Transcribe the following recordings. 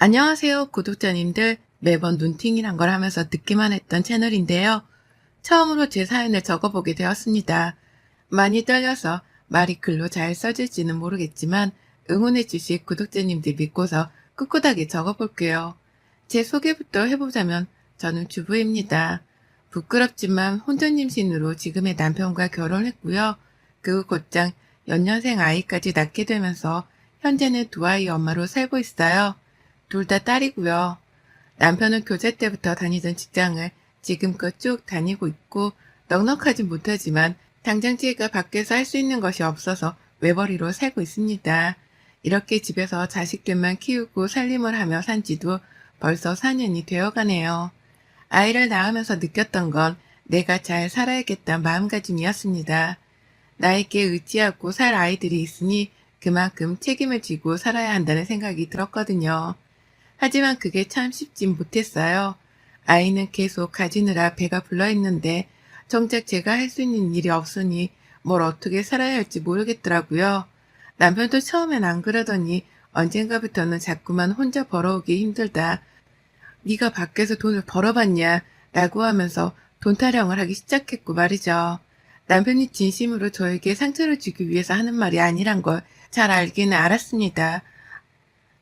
안녕하세요, 구독자님들. 매번 눈팅이란 걸 하면서 듣기만 했던 채널인데요. 처음으로 제 사연을 적어보게 되었습니다. 많이 떨려서 말이 글로 잘 써질지는 모르겠지만 응원해주실 구독자님들 믿고서 꿋꿋하게 적어볼게요. 제 소개부터 해보자면 저는 주부입니다. 부끄럽지만 혼전 임신으로 지금의 남편과 결혼했고요. 그 후 곧장 연년생 아이까지 낳게 되면서 현재는 두 아이 엄마로 살고 있어요. 둘 다 딸이고요. 남편은 교제 때부터 다니던 직장을 지금껏 쭉 다니고 있고 넉넉하진 못하지만 당장 제가 밖에서 할 수 있는 것이 없어서 외벌이로 살고 있습니다. 이렇게 집에서 자식들만 키우고 살림을 하며 산 지도 벌써 4년이 되어가네요. 아이를 낳으면서 느꼈던 건 내가 잘 살아야겠다는 마음가짐이었습니다. 나에게 의지하고 살 아이들이 있으니 그만큼 책임을 지고 살아야 한다는 생각이 들었거든요. 하지만 그게 참 쉽진 못했어요. 아이는 계속 가지느라 배가 불러있는데 정작 제가 할 수 있는 일이 없으니 뭘 어떻게 살아야 할지 모르겠더라고요. 남편도 처음엔 안 그러더니 언젠가부터는 자꾸만 혼자 벌어오기 힘들다. 네가 밖에서 돈을 벌어봤냐? 라고 하면서 돈 타령을 하기 시작했고 말이죠. 남편이 진심으로 저에게 상처를 주기 위해서 하는 말이 아니란 걸 잘 알기는 알았습니다.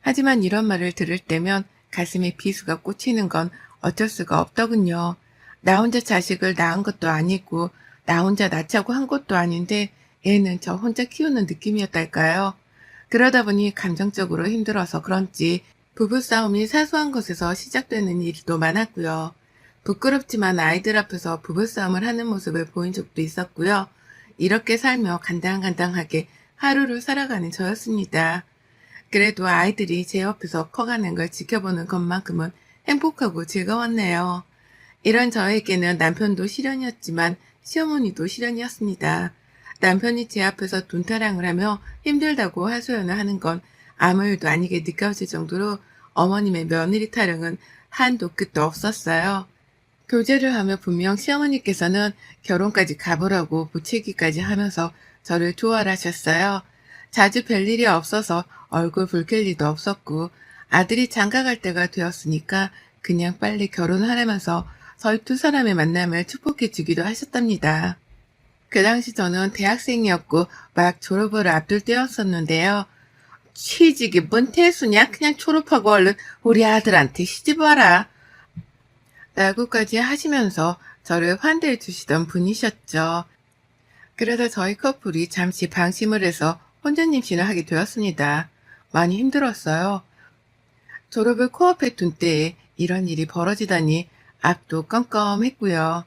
하지만 이런 말을 들을 때면 가슴에 비수가 꽂히는 건 어쩔 수가 없더군요. 나 혼자 자식을 낳은 것도 아니고 나 혼자 낳자고 한 것도 아닌데 애는 저 혼자 키우는 느낌이었달까요? 그러다 보니 감정적으로 힘들어서 그런지 부부싸움이 사소한 것에서 시작되는 일도 많았고요. 부끄럽지만 아이들 앞에서 부부싸움을 하는 모습을 보인 적도 있었고요. 이렇게 살며 간당간당하게 하루를 살아가는 저였습니다. 그래도 아이들이 제 옆에서 커가는 걸 지켜보는 것만큼은 행복하고 즐거웠네요. 이런 저에게는 남편도 시련이었지만 시어머니도 시련이었습니다. 남편이 제 앞에서 돈타랑을 하며 힘들다고 하소연을 하는 건 아무 일도 아니게 느껴질 정도로 어머님의 며느리 타령은 한도 끝도 없었어요. 교제를 하며 분명 시어머니께서는 결혼까지 가보라고 부추기까지 하면서 저를 좋아라 하셨어요. 자주 뵐 일이 없어서 얼굴 붉힐 일도 없었고 아들이 장가 갈 때가 되었으니까 그냥 빨리 결혼하라면서 저희 두 사람의 만남을 축복해 주기도 하셨답니다. 그 당시 저는 대학생이었고 막 졸업을 앞둘 때였었는데요. 취직이 뭔 태수냐? 그냥 졸업하고 얼른 우리 아들한테 시집 와라. 라고까지 하시면서 저를 환대해 주시던 분이셨죠. 그래서 저희 커플이 잠시 방심을 해서 혼전 임신을 하게 되었습니다. 많이 힘들었어요. 졸업을 코앞에 둔 때에 이런 일이 벌어지다니 앞도 껌껌했고요.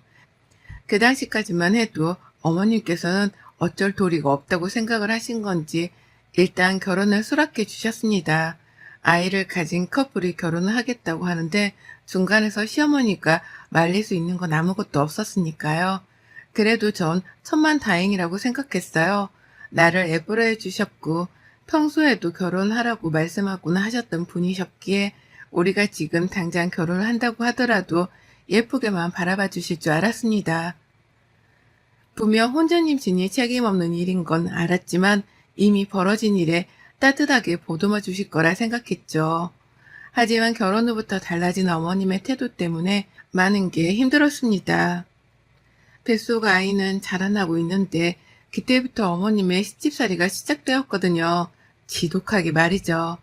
그 당시까지만 해도 어머님께서는 어쩔 도리가 없다고 생각을 하신 건지 일단 결혼을 수락해 주셨습니다. 아이를 가진 커플이 결혼을 하겠다고 하는데 중간에서 시어머니가 말릴 수 있는 건 아무것도 없었으니까요. 그래도 전 천만다행이라고 생각했어요. 나를 애벌해 주셨고 평소에도 결혼하라고 말씀하곤 하셨던 분이셨기에 우리가 지금 당장 결혼을 한다고 하더라도 예쁘게만 바라봐 주실 줄 알았습니다. 분명 혼전 임신이 책임없는 일인 건 알았지만 이미 벌어진 일에 따뜻하게 보듬어 주실 거라 생각했죠. 하지만 결혼 후부터 달라진 어머님의 태도 때문에 많은 게 힘들었습니다. 뱃속 아이는 자라나고 있는데 그때부터 어머님의 시집살이가 시작되었거든요. 지독하게 말이죠.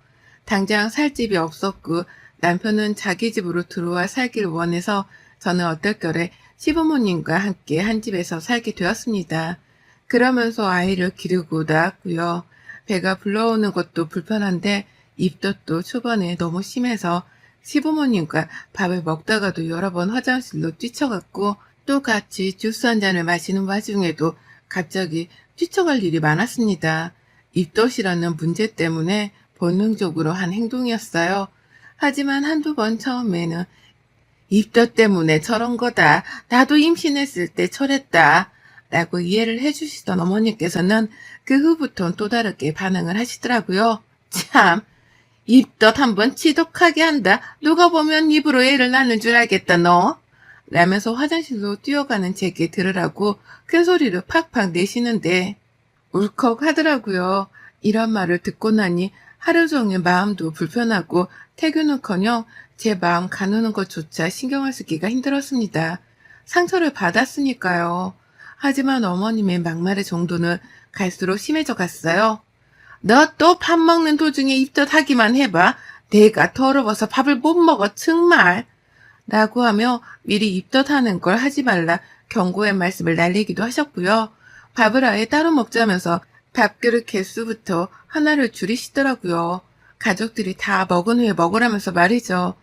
당장 살 집이 없었고 남편은 자기 집으로 들어와 살길 원해서 저는 얼떨결에 시부모님과 함께 한 집에서 살게 되었습니다. 그러면서 아이를 기르고 낳았고요. 배가 불러오는 것도 불편한데 입덧도 초반에 너무 심해서 시부모님과 밥을 먹다가도 여러 번 화장실로 뛰쳐갔고 또 같이 주스 한 잔을 마시는 와중에도 갑자기 뛰쳐갈 일이 많았습니다. 입덧이라는 문제 때문에 본능적으로 한 행동이었어요. 하지만 한두 번 처음에는 입덧 때문에 저런 거다. 나도 임신했을 때 저랬다. 라고 이해를 해주시던 어머니께서는 그 후부터는 또 다르게 반응을 하시더라고요. 참, 입덧 한번 지독하게 한다. 누가 보면 입으로 애를 낳는 줄 알겠다 너. 라면서 화장실로 뛰어가는 제게 들으라고 큰 소리를 팍팍 내시는데 울컥 하더라고요. 이런 말을 듣고 나니 하루 종일 마음도 불편하고 퇴근은커녕 제 마음 가누는 것조차 신경을 쓰기가 힘들었습니다. 상처를 받았으니까요. 하지만 어머님의 막말의 정도는 갈수록 심해져 갔어요. 너 또 밥 먹는 도중에 입덧하기만 해봐. 내가 더러워서 밥을 못 먹어 정말. 라고 하며 미리 입덧하는 걸 하지 말라 경고의 말씀을 날리기도 하셨고요. 밥을 아예 따로 먹자면서 밥그릇 개수부터 하나를 줄이시더라고요. 가족들이 다 먹은 후에 먹으라면서 말이죠.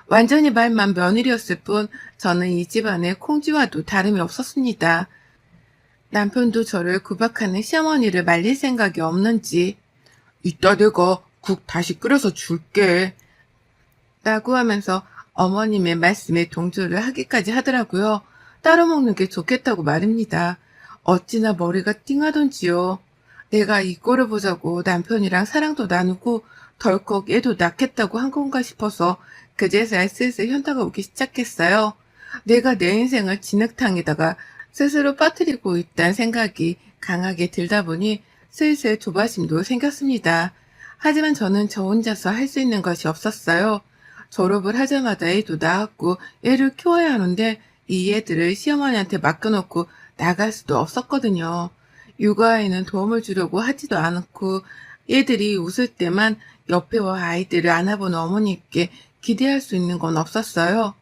완전히 말만 며느리였을 뿐 저는 이 집안의 콩쥐와도 다름이 없었습니다. 남편도 저를 구박하는 시어머니를 말릴 생각이 없는지 이따 내가 국 다시 끓여서 줄게 라고 하면서 어머님의 말씀에 동조를 하기까지 하더라고요. 따로 먹는 게 좋겠다고 말입니다. 어찌나 머리가 띵하던지요. 내가 이 꼴을 보자고 남편이랑 사랑도 나누고 덜컥 얘도 낳겠다고 한 건가 싶어서 그제서야 슬슬 현타가 오기 시작했어요. 내가 내 인생을 진흙탕에다가 스스로 빠뜨리고 있다는 생각이 강하게 들다 보니 슬슬 조바심도 생겼습니다. 하지만 저는 저 혼자서 할 수 있는 것이 없었어요. 졸업을 하자마자 애도 낳았고 애를 키워야 하는데 이 애들을 시어머니한테 맡겨놓고 나갈 수도 없었거든요. 육아에는 도움을 주려고 하지도 않고 애들이 웃을 때만 옆에 와 아이들을 안아보는 어머니께 기대할 수 있는 건 없었어요.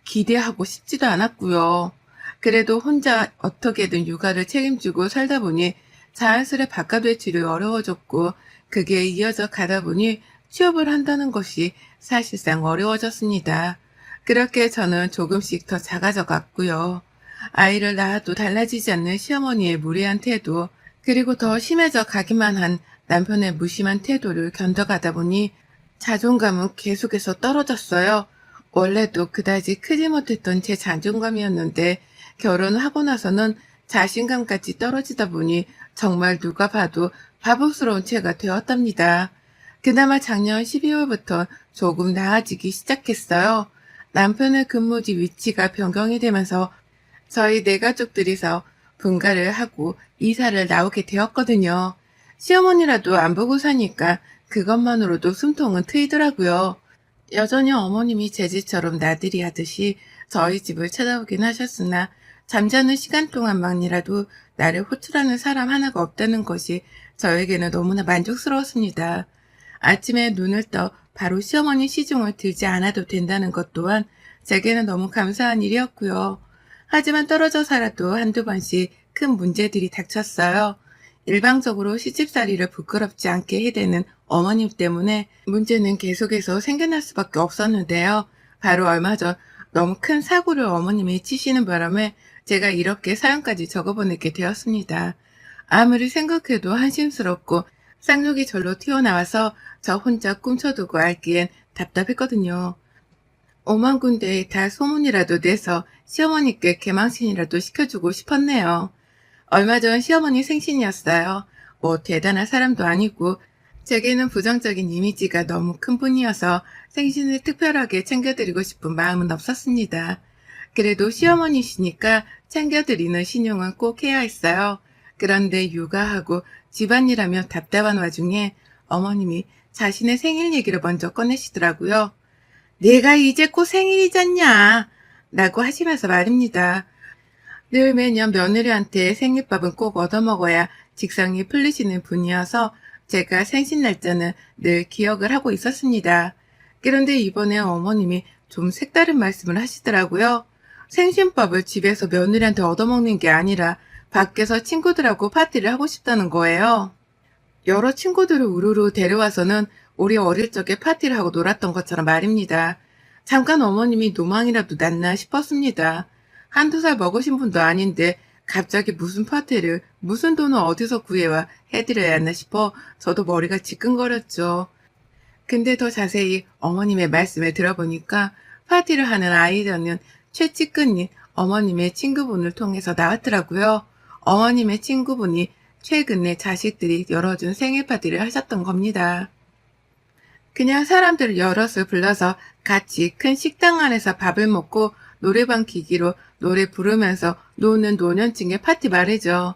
기대하고 싶지도 않았고요. 그래도 혼자 어떻게든 육아를 책임지고 살다 보니 자연스레 바깥 외출이 어려워졌고 그게 이어져 가다 보니 취업을 한다는 것이 사실상 어려워졌습니다. 그렇게 저는 조금씩 더 작아져 갔고요. 아이를 낳아도 달라지지 않는 시어머니의 무례한 태도, 그리고 더 심해져 가기만 한 남편의 무심한 태도를 견뎌가다 보니 자존감은 계속해서 떨어졌어요. 원래도 그다지 크지 못했던 제 자존감이었는데 결혼하고 나서는 자신감까지 떨어지다 보니 정말 누가 봐도 바보스러운 채가 되었답니다. 그나마 작년 12월부터 조금 나아지기 시작했어요. 남편의 근무지 위치가 변경이 되면서 저희 네 가족들이서 분가를 하고 이사를 나오게 되었거든요. 시어머니라도 안 보고 사니까 그것만으로도 숨통은 트이더라고요. 여전히 어머님이 제 집처럼 나들이 하듯이 저희 집을 찾아오긴 하셨으나 잠자는 시간 동안만이라도 나를 호출하는 사람 하나가 없다는 것이 저에게는 너무나 만족스러웠습니다. 아침에 눈을 떠 바로 시어머니 시중을 들지 않아도 된다는 것 또한 제게는 너무 감사한 일이었고요. 하지만 떨어져 살아도 한두 번씩 큰 문제들이 닥쳤어요. 일방적으로 시집살이를 부끄럽지 않게 해대는 어머님 때문에 문제는 계속해서 생겨날 수밖에 없었는데요. 바로 얼마 전 너무 큰 사고를 어머님이 치시는 바람에 제가 이렇게 사연까지 적어보내게 되었습니다. 아무리 생각해도 한심스럽고 쌍욕이 절로 튀어나와서 저 혼자 꿈쳐두고 알기엔 답답했거든요. 오만 군데에 다 소문이라도 내서 시어머니께 개망신이라도 시켜주고 싶었네요. 얼마 전 시어머니 생신이었어요. 뭐 대단한 사람도 아니고 제게는 부정적인 이미지가 너무 큰 분이어서 생신을 특별하게 챙겨드리고 싶은 마음은 없었습니다. 그래도 시어머니시니까 챙겨드리는 신용은 꼭 해야 했어요. 그런데 육아하고 집안일하며 답답한 와중에 어머님이 자신의 생일 얘기를 먼저 꺼내시더라고요. 내가 이제 곧 생일이잖냐 라고 하시면서 말입니다. 늘 매년 며느리한테 생일밥은 꼭 얻어먹어야 직성이 풀리시는 분이어서 제가 생신 날짜는 늘 기억을 하고 있었습니다. 그런데 이번에 어머님이 좀 색다른 말씀을 하시더라고요. 생신밥을 집에서 며느리한테 얻어먹는 게 아니라 밖에서 친구들하고 파티를 하고 싶다는 거예요. 여러 친구들을 우르르 데려와서는 우리 어릴 적에 파티를 하고 놀았던 것처럼 말입니다. 잠깐 어머님이 노망이라도 났나 싶었습니다. 한두 살 먹으신 분도 아닌데 갑자기 무슨 파티를 무슨 돈을 어디서 구해와 해드려야 하나 싶어 저도 머리가 지끈거렸죠. 근데 더 자세히 어머님의 말씀을 들어보니까 파티를 하는 아이디어는 최측근인 어머님의 친구분을 통해서 나왔더라고요. 어머님의 친구분이 최근에 자식들이 열어준 생일 파티를 하셨던 겁니다. 그냥 사람들 여럿을 불러서 같이 큰 식당 안에서 밥을 먹고 노래방 기기로 노래 부르면서 노는 노년층의 파티 말이죠.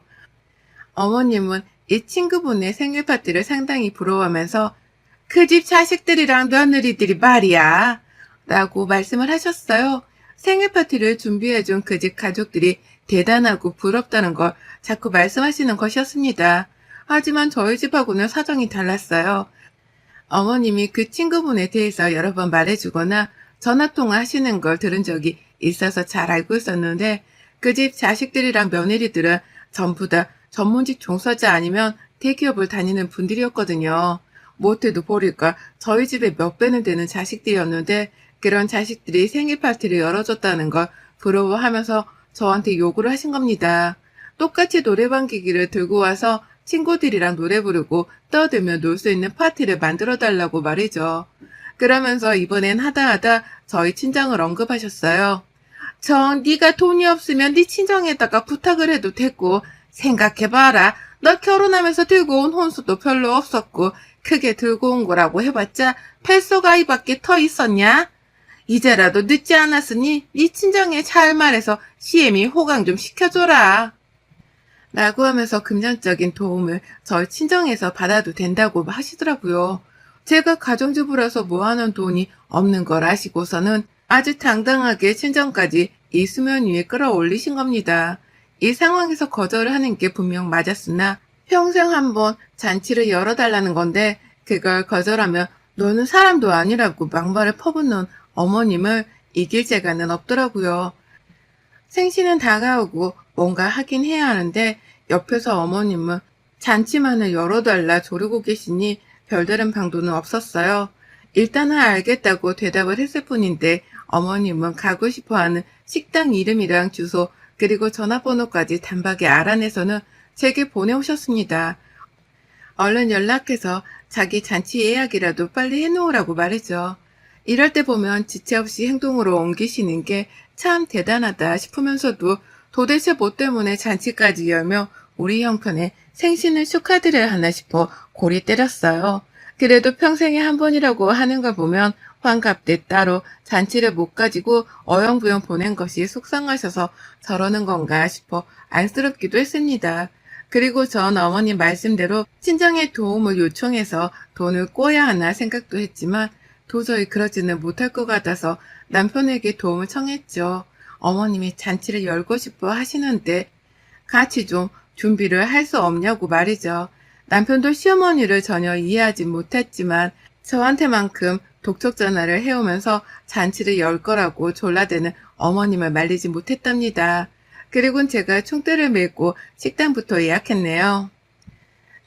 어머님은 이 친구분의 생일 파티를 상당히 부러워하면서 그 집 자식들이랑 며느리들이 말이야. 라고 말씀을 하셨어요. 생일 파티를 준비해준 그 집 가족들이 대단하고 부럽다는 걸 자꾸 말씀하시는 것이었습니다. 하지만 저희 집하고는 사정이 달랐어요. 어머님이 그 친구분에 대해서 여러 번 말해주거나 전화통화 하시는 걸 들은 적이 있어서 잘 알고 있었는데 그 집 자식들이랑 며느리들은 전부 다 전문직 종사자 아니면 대기업을 다니는 분들이었거든요. 못해도 보니까 저희 집에 몇 배는 되는 자식들이었는데 그런 자식들이 생일 파티를 열어줬다는 걸 부러워하면서 저한테 요구를 하신 겁니다. 똑같이 노래방 기기를 들고 와서 친구들이랑 노래 부르고 떠들며 놀 수 있는 파티를 만들어 달라고 말이죠. 그러면서 이번엔 하다 저희 친정을 언급하셨어요. 네가 돈이 없으면 네 친정에다가 부탁을 해도 됐고 생각해봐라. 너 결혼하면서 들고 온 혼수도 별로 없었고 크게 들고 온 거라고 해봤자 펠소가이밖에 더 있었냐? 이제라도 늦지 않았으니 네 친정에 잘 말해서 시애미 호강 좀 시켜줘라. 라고 하면서 금전적인 도움을 저희 친정에서 받아도 된다고 하시더라고요. 제가 가정주부라서 모아놓은 돈이 없는 걸 아시고서는 아주 당당하게 친정까지 이 수면 위에 끌어올리신 겁니다. 이 상황에서 거절을 하는 게 분명 맞았으나 평생 한번 잔치를 열어달라는 건데 그걸 거절하면 너는 사람도 아니라고 막말을 퍼붓는 어머님을 이길 재간은 없더라고요. 생신은 다가오고 뭔가 하긴 해야 하는데 옆에서 어머님은 잔치만을 열어달라 조르고 계시니 별다른 방도는 없었어요. 일단은 알겠다고 대답을 했을 뿐인데 어머님은 가고 싶어하는 식당 이름이랑 주소 그리고 전화번호까지 단박에 알아내서는 제게 보내오셨습니다. 얼른 연락해서 자기 잔치 예약이라도 빨리 해놓으라고 말이죠. 이럴 때 보면 지체 없이 행동으로 옮기시는 게 참 대단하다 싶으면서도 도대체 뭐 때문에 잔치까지 열며 우리 형편에 생신을 축하드려야 하나 싶어 골이 때렸어요. 그래도 평생에 한 번이라고 하는 걸 보면 환갑 때 따로 잔치를 못 가지고 어영부영 보낸 것이 속상하셔서 저러는 건가 싶어 안쓰럽기도 했습니다. 그리고 전 어머님 말씀대로 친정의 도움을 요청해서 돈을 꿔야 하나 생각도 했지만 도저히 그러지는 못할 것 같아서 남편에게 도움을 청했죠. 어머님이 잔치를 열고 싶어 하시는데 같이 좀 준비를 할 수 없냐고 말이죠. 남편도 시어머니를 전혀 이해하지 못했지만 저한테만큼 독촉 전화를 해오면서 잔치를 열 거라고 졸라대는 어머님을 말리지 못했답니다. 그리고는 제가 총대를 메고 식당부터 예약했네요.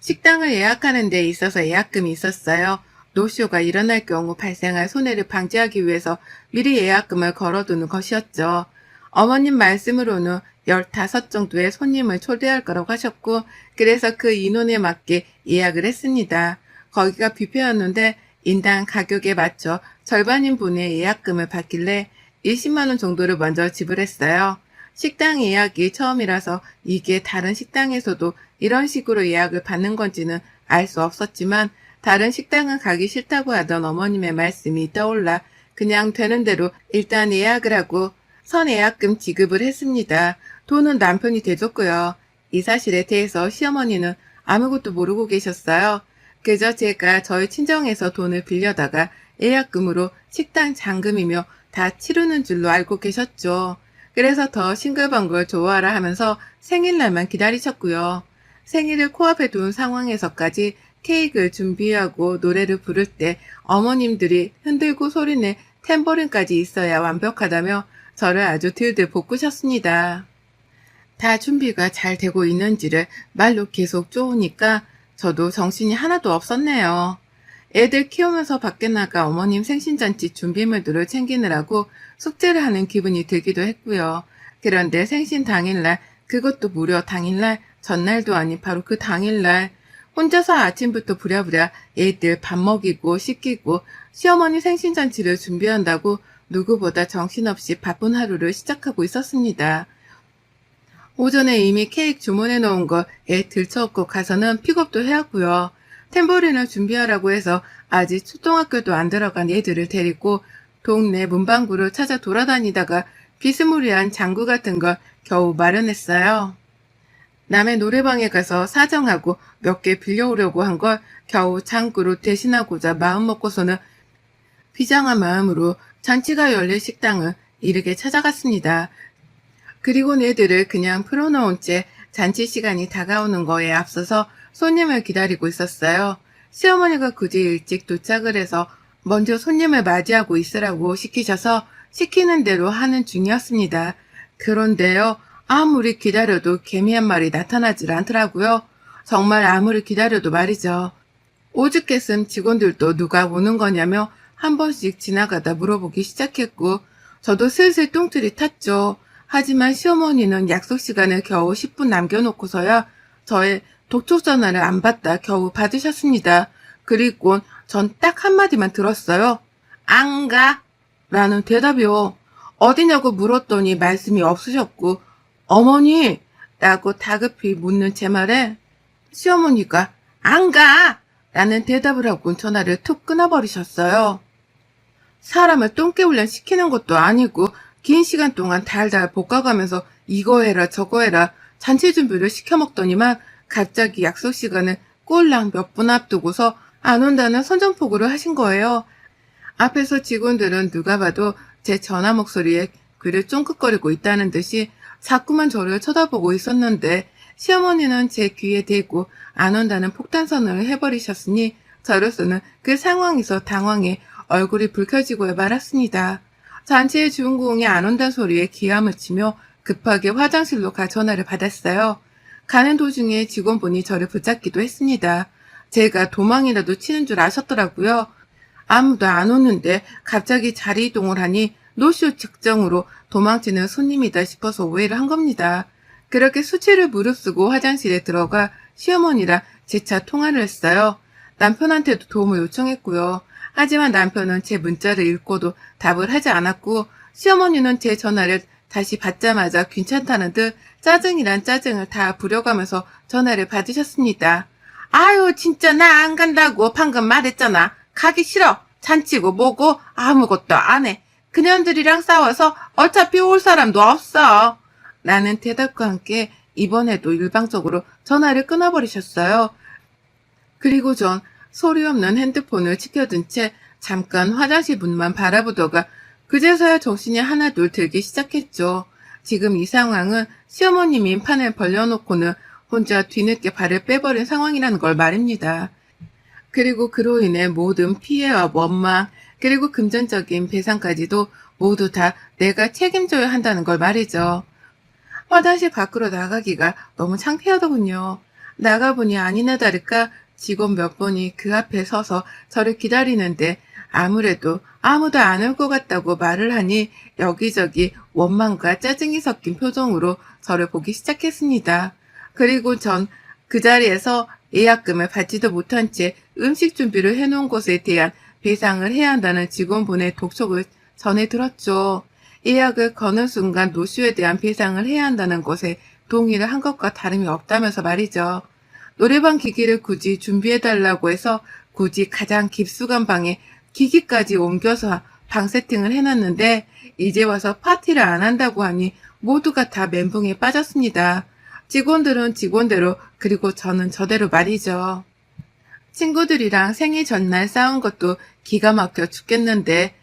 식당을 예약하는 데 있어서 예약금이 있었어요. 노쇼가 일어날 경우 발생할 손해를 방지하기 위해서 미리 예약금을 걸어두는 것이었죠. 어머님 말씀으로는 15 정도의 손님을 초대할 거라고 하셨고 그래서 그 인원에 맞게 예약을 했습니다. 거기가 뷔페였는데 인당 가격에 맞춰 절반인 분의 예약금을 받길래 20만 원 정도를 먼저 지불했어요. 식당 예약이 처음이라서 이게 다른 식당에서도 이런 식으로 예약을 받는 건지는 알 수 없었지만 다른 식당은 가기 싫다고 하던 어머님의 말씀이 떠올라 그냥 되는 대로 일단 예약을 하고 선 예약금 지급을 했습니다. 돈은 남편이 대줬고요. 이 사실에 대해서 시어머니는 아무것도 모르고 계셨어요. 그저 제가 저희 친정에서 돈을 빌려다가 예약금으로 식당 잔금이며 다 치르는 줄로 알고 계셨죠. 그래서 더 싱글벙글 좋아하라 하면서 생일날만 기다리셨고요. 생일을 코앞에 둔 상황에서까지 케이크를 준비하고 노래를 부를 때 어머님들이 흔들고 소리내 탬버린까지 있어야 완벽하다며 저를 아주 들들 볶으셨습니다. 다 준비가 잘 되고 있는지를 말로 계속 쪼으니까 저도 정신이 하나도 없었네요. 애들 키우면서 밖에 나가 어머님 생신잔치 준비물들을 챙기느라고 숙제를 하는 기분이 들기도 했고요. 그런데 생신 당일날, 그것도 무려 당일날, 전날도 아닌 바로 그 당일날 혼자서 아침부터 부랴부랴 애들 밥 먹이고 씻기고 시어머니 생신잔치를 준비한다고 누구보다 정신없이 바쁜 하루를 시작하고 있었습니다. 오전에 이미 케이크 주문해 놓은 거 애 들쳐업고 가서는 픽업도 해왔고요. 탬버린을 준비하라고 해서 아직 초등학교도 안 들어간 애들을 데리고 동네 문방구를 찾아 돌아다니다가 비스무리한 장구 같은 걸 겨우 마련했어요. 남의 노래방에 가서 사정하고 몇 개 빌려오려고 한 걸 겨우 장구로 대신하고자 마음먹고서는 비장한 마음으로 잔치가 열릴 식당을 이르게 찾아갔습니다. 그리고 애들을 그냥 풀어놓은 채 잔치 시간이 다가오는 거에 앞서서 손님을 기다리고 있었어요. 시어머니가 굳이 일찍 도착을 해서 먼저 손님을 맞이하고 있으라고 시키셔서 시키는 대로 하는 중이었습니다. 그런데요, 아무리 기다려도 개미 한 마리 나타나질 않더라고요. 정말 아무리 기다려도 말이죠. 오죽 했음 직원들도 누가 오는 거냐며 한 번씩 지나가다 물어보기 시작했고, 저도 슬슬 똥줄이 탔죠. 하지만 시어머니는 약속 시간을 겨우 10분 남겨놓고서야 저의 독촉 전화를 안 받다 겨우 받으셨습니다. 그리고 전 딱 한마디만 들었어요. 안 가! 라는 대답이요. 어디냐고 물었더니 말씀이 없으셨고, 어머니! 라고 다급히 묻는 제 말에 시어머니가 안 가! 라는 대답을 하고 전화를 툭 끊어버리셨어요. 사람을 똥개훈련 시키는 것도 아니고 긴 시간 동안 달달 볶아가면서 이거 해라 저거 해라 잔치 준비를 시켜먹더니만 갑자기 약속 시간을 꼴랑 몇 분 앞두고서 안 온다는 선전포고를 하신 거예요. 앞에서 직원들은 누가 봐도 제 전화 목소리에 귀를 쫑긋거리고 있다는 듯이 자꾸만 저를 쳐다보고 있었는데 시어머니는 제 귀에 대고 안 온다는 폭탄선언을 해버리셨으니 저로서는 그 상황에서 당황해 얼굴이 붉혀지고 말았습니다. 잔치의 주인공이 안 온다는 소리에 기함을 치며 급하게 화장실로 가 전화를 받았어요. 가는 도중에 직원분이 저를 붙잡기도 했습니다. 제가 도망이라도 치는 줄 아셨더라고요. 아무도 안 오는데 갑자기 자리 이동을 하니 노쇼 직정으로 도망치는 손님이다 싶어서 오해를 한 겁니다. 그렇게 수치를 무릅쓰고 화장실에 들어가 시어머니랑 재차 통화를 했어요. 남편한테도 도움을 요청했고요. 하지만 남편은 제 문자를 읽고도 답을 하지 않았고 시어머니는 제 전화를 다시 받자마자 괜찮다는 듯 짜증이란 짜증을 다 부려가면서 전화를 받으셨습니다. 아유 진짜 나 안 간다고 방금 말했잖아. 가기 싫어. 잔치고 뭐고 아무것도 안 해. 그년들이랑 싸워서 어차피 올 사람도 없어. 라는 대답과 함께 이번에도 일방적으로 전화를 끊어버리셨어요. 그리고 전 소리 없는 핸드폰을 치켜든 채 잠깐 화장실 문만 바라보다가 그제서야 정신이 하나둘 들기 시작했죠. 지금 이 상황은 시어머님이 판을 벌려놓고는 혼자 뒤늦게 발을 빼버린 상황이라는 걸 말입니다. 그리고 그로 인해 모든 피해와 원망, 그리고 금전적인 배상까지도 모두 다 내가 책임져야 한다는 걸 말이죠. 화장실 밖으로 나가기가 너무 창피하더군요. 나가보니 아니나 다를까 직원 몇 분이 그 앞에 서서 저를 기다리는데 아무래도 아무도 안 올 것 같다고 말을 하니 여기저기 원망과 짜증이 섞인 표정으로 저를 보기 시작했습니다. 그리고 전 그 자리에서 예약금을 받지도 못한 채 음식 준비를 해놓은 것에 대한 배상을 해야 한다는 직원분의 독촉을 전해 들었죠. 예약을 거는 순간 노쇼에 대한 배상을 해야 한다는 것에 동의를 한 것과 다름이 없다면서 말이죠. 노래방 기기를 굳이 준비해달라고 해서 굳이 가장 깊숙한 방에 기기까지 옮겨서 방 세팅을 해놨는데 이제 와서 파티를 안 한다고 하니 모두가 다 멘붕에 빠졌습니다. 직원들은 직원대로 그리고 저는 저대로 말이죠. 친구들이랑 생일 전날 싸운 것도 기가 막혀 죽겠는데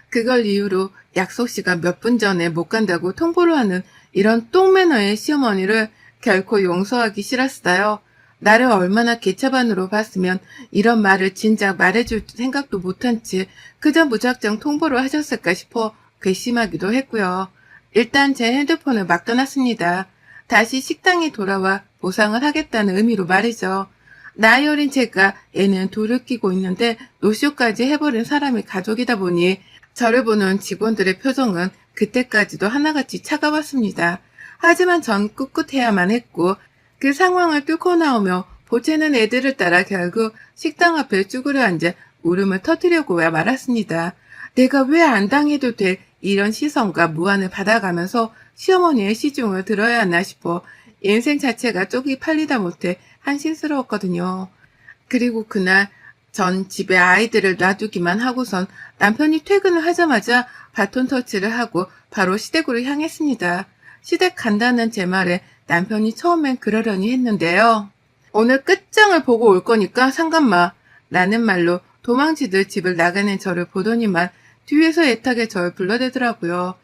그걸 이유로 약속 시간 몇 분 전에 못 간다고 통보를 하는 이런 똥매너의 시어머니를 결코 용서하기 싫었어요. 나를 얼마나 개차반으로 봤으면 이런 말을 진작 말해줄 생각도 못한 채 그저 무작정 통보를 하셨을까 싶어 괘씸하기도 했고요. 일단 제 핸드폰을 막 떠났습니다. 다시 식당에 돌아와 보상을 하겠다는 의미로 말이죠. 나이 어린 제가 애는 돌을 끼고 있는데 노쇼까지 해버린 사람이 가족이다 보니 저를 보는 직원들의 표정은 그때까지도 하나같이 차가웠습니다. 하지만 전 꿋꿋해야만 했고 그 상황을 뚫고 나오며 보채는 애들을 따라 결국 식당 앞에 쭈그려 앉아 울음을 터뜨리려고 말았습니다. 내가 왜 안 당해도 될 이런 시선과 무안을 받아가면서 시어머니의 시중을 들어야 하나 싶어 인생 자체가 쪽이 팔리다 못해 한심스러웠거든요. 그리고 그날 전 집에 아이들을 놔두기만 하고선 남편이 퇴근을 하자마자 바톤 터치를 하고 바로 시댁으로 향했습니다. 시댁 간다는 제 말에 남편이 처음엔 그러려니 했는데요. 오늘 끝장을 보고 올 거니까 상관마. 라는 말로 도망치듯 집을 나가는 저를 보더니만 뒤에서 애타게 저를 불러대더라고요.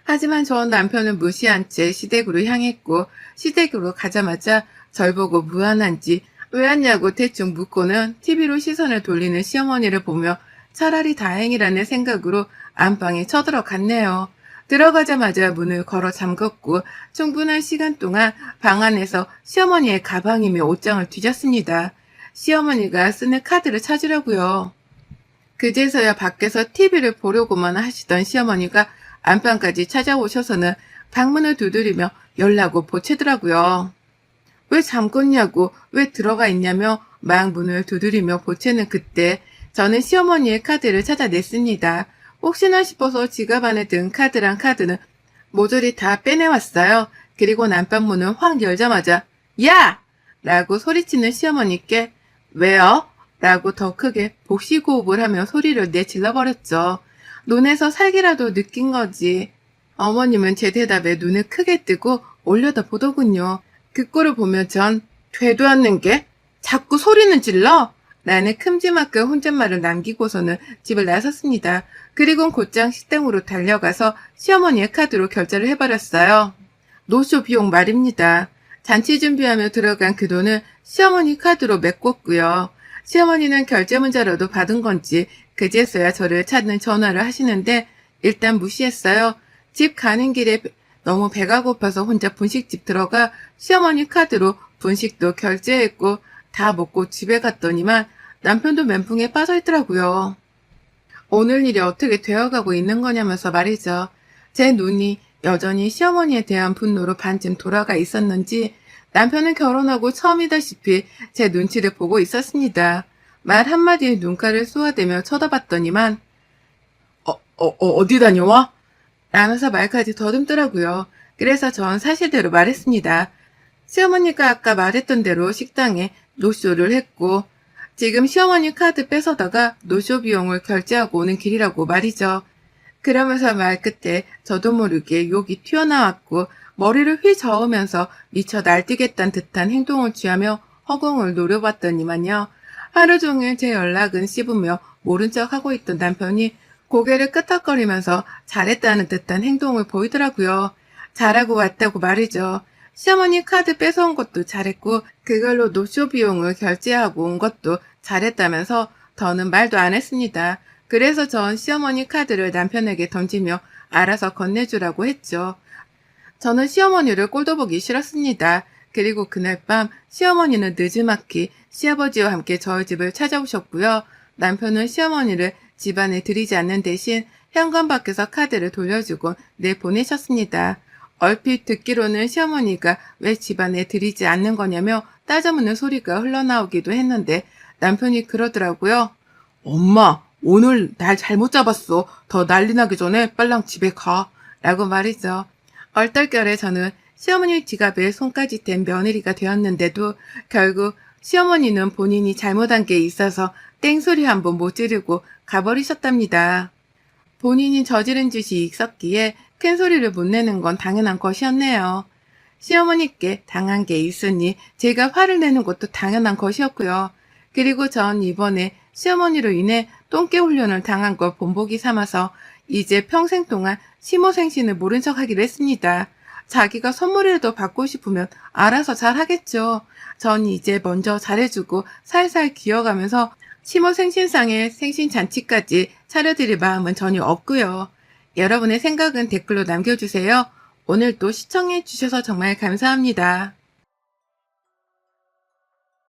하지만 전 남편을 무시한 채 시댁으로 향했고 시댁으로 가자마자 절 보고 무안한지 왜 왔냐고 대충 묻고는 TV로 시선을 돌리는 시어머니를 보며 차라리 다행이라는 생각으로 안방에 쳐들어갔네요. 들어가자마자 문을 걸어 잠갔고 충분한 시간 동안 방 안에서 시어머니의 가방이며 옷장을 뒤졌습니다. 시어머니가 쓰는 카드를 찾으려고요. 그제서야 밖에서 TV를 보려고만 하시던 시어머니가 안방까지 찾아오셔서는 방문을 두드리며 열라고 보채더라고요. 왜 잠궜냐고 왜 들어가 있냐며 막 문을 두드리며 보채는 그때 저는 시어머니의 카드를 찾아냈습니다. 혹시나 싶어서 지갑 안에 든 카드랑 카드는 모조리 다 빼내왔어요. 그리고 난방문을 확 열자마자 야! 라고 소리치는 시어머니께 왜요? 라고 더 크게 복식호흡을 하며 소리를 내질러버렸죠. 눈에서 살기라도 느낀 거지. 어머님은 제 대답에 눈을 크게 뜨고 올려다 보더군요. 그 꼴을 보며 전 되도 않는 게 자꾸 소리는 질러? 라는 큼지막한 혼잣말을 남기고서는 집을 나섰습니다. 그리고 곧장 식당으로 달려가서 시어머니의 카드로 결제를 해버렸어요. 노쇼 비용 말입니다. 잔치 준비하며 들어간 그 돈을 시어머니 카드로 메꿨고요. 시어머니는 결제 문자로도 받은 건지 그제서야 저를 찾는 전화를 하시는데 일단 무시했어요. 집 가는 길에 너무 배가 고파서 혼자 분식집 들어가 시어머니 카드로 분식도 결제했고 다 먹고 집에 갔더니만 남편도 멘붕에 빠져있더라고요. 오늘 일이 어떻게 되어가고 있는 거냐면서 말이죠. 제 눈이 여전히 시어머니에 대한 분노로 반쯤 돌아가 있었는지 남편은 결혼하고 처음이다시피 제 눈치를 보고 있었습니다. 말 한마디에 눈가를 쏘아대며 쳐다봤더니만 어디 다녀와? 라면서 말까지 더듬더라고요. 그래서 전 사실대로 말했습니다. 시어머니가 아까 말했던 대로 식당에 노쇼를 했고 지금 시어머니 카드 뺏어다가 노쇼 비용을 결제하고 오는 길이라고 말이죠. 그러면서 말 끝에 저도 모르게 욕이 튀어나왔고 머리를 휘 저으면서 미쳐 날뛰겠다는 듯한 행동을 취하며 허공을 노려봤더니만요. 하루 종일 제 연락은 씹으며 모른 척하고 있던 남편이 고개를 끄덕거리면서 잘했다는 듯한 행동을 보이더라고요. 잘하고 왔다고 말이죠. 시어머니 카드 뺏어온 것도 잘했고 그걸로 노쇼 비용을 결제하고 온 것도 잘했다면서 더는 말도 안 했습니다. 그래서 전 시어머니 카드를 남편에게 던지며 알아서 건네주라고 했죠. 저는 시어머니를 꼴도 보기 싫었습니다. 그리고 그날 밤 시어머니는 느지막이 시아버지와 함께 저희 집을 찾아오셨고요. 남편은 시어머니를 집안에 들이지 않는 대신 현관 밖에서 카드를 돌려주고 내보내셨습니다. 얼핏 듣기로는 시어머니가 왜 집안에 들이지 않는 거냐며 따져묻는 소리가 흘러나오기도 했는데 남편이 그러더라고요. 엄마, 오늘 날 잘못 잡았어. 더 난리 나기 전에 빨랑 집에 가. 라고 말이죠. 얼떨결에 저는 시어머니 지갑에 손까지 댄 며느리가 되었는데도 결국 시어머니는 본인이 잘못한 게 있어서 땡소리 한번 못 지르고 가버리셨답니다. 본인이 저지른 짓이 있었기에 큰 소리를 못 내는 건 당연한 것이었네요. 시어머니께 당한 게 있으니 제가 화를 내는 것도 당연한 것이었고요. 그리고 전 이번에 시어머니로 인해 똥개 훈련을 당한 걸 본보기 삼아서 이제 평생 동안 시모생신을 모른 척 하기로 했습니다. 자기가 선물이라도 받고 싶으면 알아서 잘 하겠죠. 전 이제 먼저 잘해주고 살살 기어가면서 시모생신상의 생신잔치까지 차려드릴 마음은 전혀 없고요. 여러분의 생각은 댓글로 남겨주세요. 오늘도 시청해주셔서 정말 감사합니다.